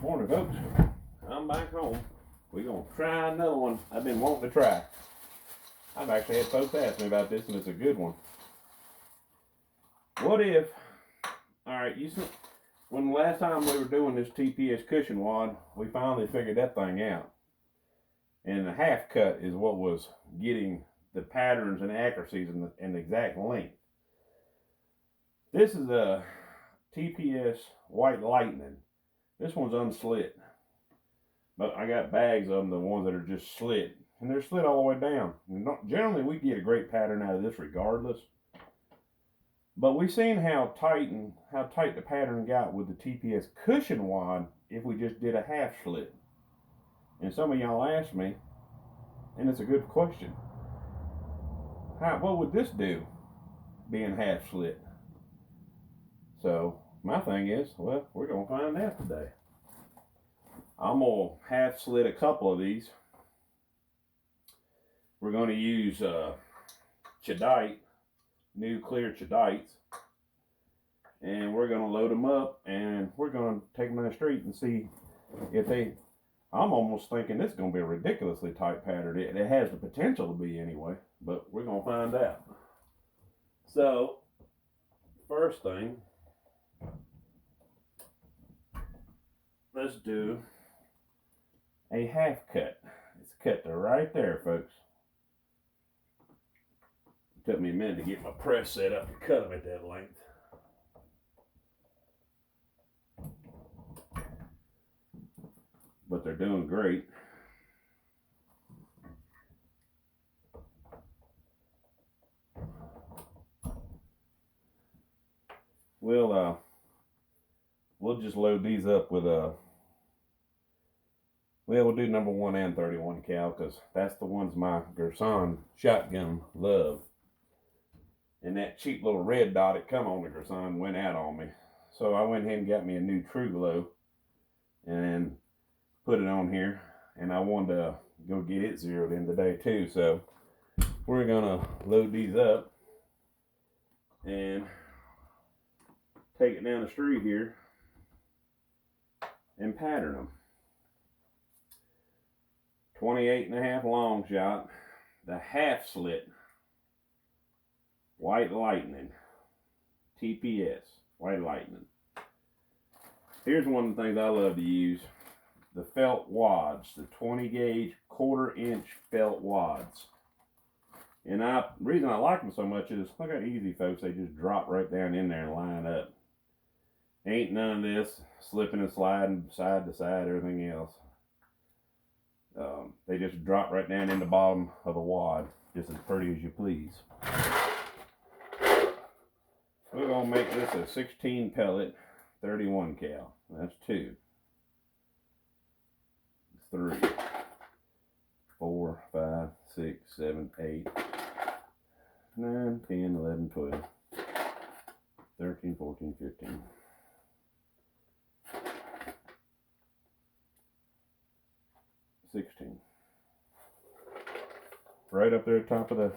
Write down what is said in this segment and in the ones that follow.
Morning, folks. I'm back home. We're going to try another one I've been wanting to try. I've actually had folks ask me about this, and it's a good one. What if, alright, you see, when the last time we were doing this TPS cushion wad, we finally figured that thing out. And the half cut is what was getting the patterns and accuracies and the exact length. This is a TPS White Lightning. This one's unslit, but I got bags of them, the ones that are just slit, and they're slit all the way down. Generally, we get a great pattern out of this regardless, but we've seen how tight the pattern got with the TPS cushion wad if we just did a half slit. And some of y'all asked me, and it's a good question, what would this do being half slit? So my thing is, well, we're going to find out today. I'm going to half slit a couple of these. We're going to use Chadite, new clear Chadites. And we're going to load them up and we're going to take them in the street and see if I'm almost thinking this is going to be a ridiculously tight pattern. It has the potential to be anyway, but we're going to find out. So, first thing, let's do a half cut. It's cut to right there, folks. It took me a minute to get my press set up to cut them at that length. But they're doing great. We'll just load these up with we'll do number 1 and 31 cal because that's the ones my Girsan shotgun love. And that cheap little red dot that come on the Girsan went out on me. So I went ahead and got me a new True Glow and put it on here. And I wanted to go get it zeroed in today too. So we're gonna load these up and take it down the street here and pattern them. 28.5 long shot, the half slit, White Lightning, TPS, White Lightning. Here's one of the things I love to use, the felt wads, the 20 gauge 1/4 inch felt wads. And the reason I like them so much is, look how easy, folks, they just drop right down in there and line up. Ain't none of this slipping and sliding side to side, everything else. They just drop right down in the bottom of the wad, just as pretty as you please. We're going to make this a 16 pellet, 31 cal. That's 2, 3, 4, 5, 6, 7, 8, 9, 10, 11, 12, 13, 14, 15. 16. Right up there at the top of the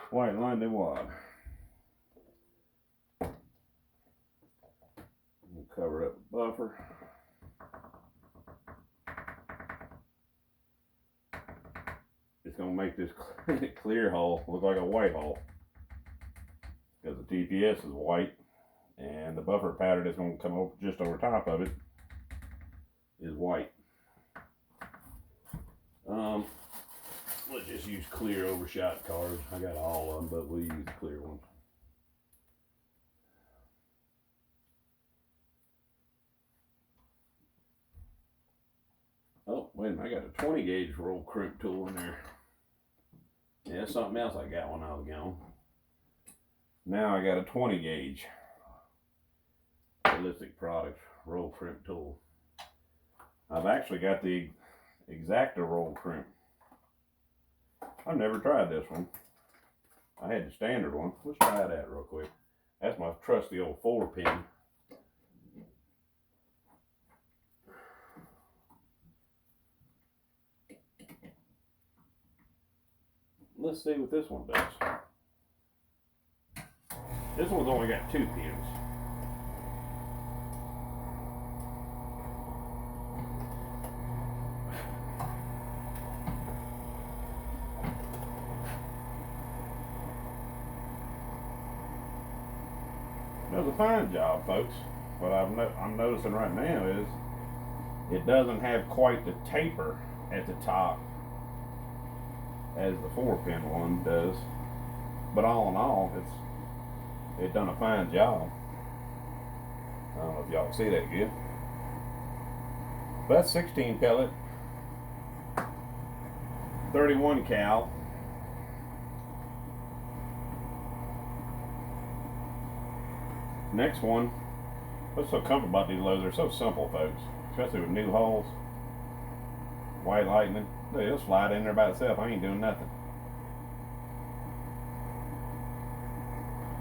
White Lightning wad. We'll cover up the buffer. It's going to make this clear hole look like a white hole, because the TPS is white and the buffer pattern that's going to come over just over top of it is white. Let's just use clear overshot cards. I got all of them, but we'll use the clear ones. Oh, wait a minute, I got a 20 gauge roll crimp tool in there. Yeah, that's something else I got when I was gone. Now I got a 20 gauge Ballistic Products roll crimp tool. I've actually got the Exacta roll crimp. I've never tried this one. I had the standard one. Let's try that real quick. That's my trusty old 4-pin. Let's see what this one does. This one's only got 2 pins. does a fine job, folks. What I'm noticing right now is it doesn't have quite the taper at the top as the 4-pin one does, but all in all, it done a fine job. I don't know if y'all can see that good, but that's 16 pellet, 31 cal. Next one, what's so comfortable about these loads? They're so simple, folks, especially with new holes. White Lightning, look, it'll slide in there by itself. I ain't doing nothing.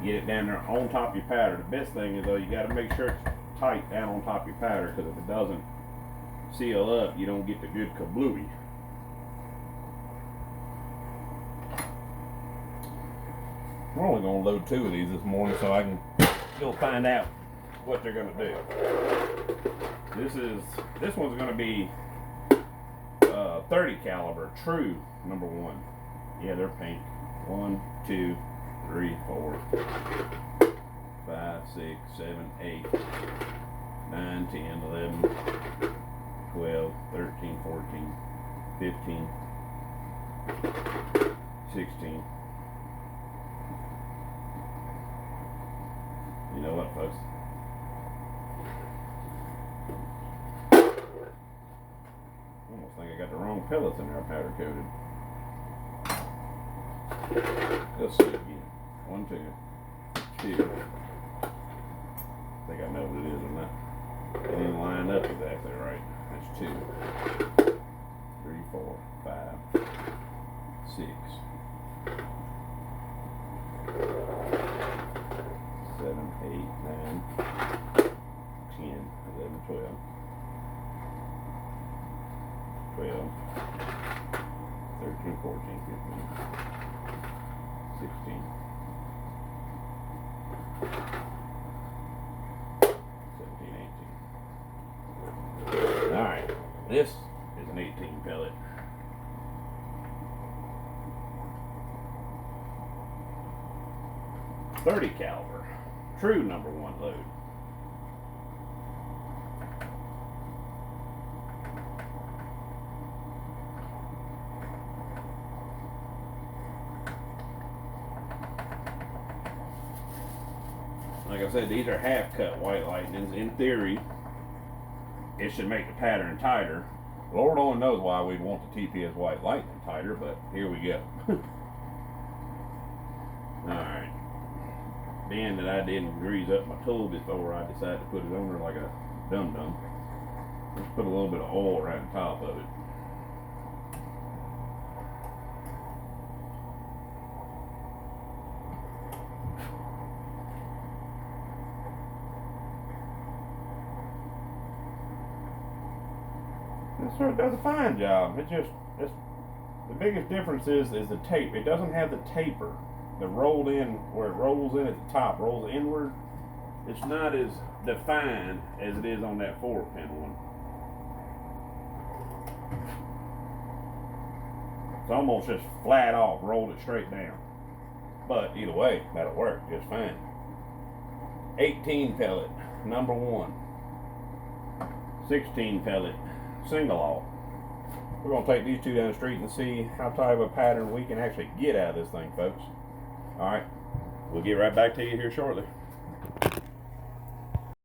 Get it down there on top of your powder. The best thing is though, you got to make sure it's tight down on top of your powder, because if it doesn't seal up, you don't get the good kablooey. We're only going to load 2 of these this morning, so I can go find out what they're going to do. This one's going to be 30 caliber true number 1. Yeah, they're pink. 1, 2, 3, 4, 5, 6, 7, 8, 9, 10, 11, 12, 13, 14, 15, 16. You know what, folks? I almost think I got the wrong pellets in there, powder coated. Let's see again. 1, 2, 2. I think I know what it is or not. It didn't line up exactly right. That's 2, 3, 4, 5, 6, 7, 8, 9, 10, 11, 12, 12, 13, 14, 15, 16, 17, 18. Alright, this is an 18 pellet. .30 caliber, true number 1 load. Like I said, these are half-cut White Lightnings. In theory, it should make the pattern tighter. Lord only knows why we'd want the TPS White Lightning tighter, but here we go. Alright. Being that I didn't grease up my tool before I decided to put it on there like a dum-dum, let's put a little bit of oil right on top of it. This sure does a fine job. The biggest difference is the tape. It doesn't have the taper. The rolled in, where it rolls in at the top, rolls inward. It's not as defined as it is on that 4-pin one. It's almost just flat off, rolled it straight down. But either way, that'll work just fine. 18 pellet, number 1. 16 pellet, single all. We're going to take these 2 down the street and see how tight of a pattern we can actually get out of this thing, folks. Alright, we'll get right back to you here shortly.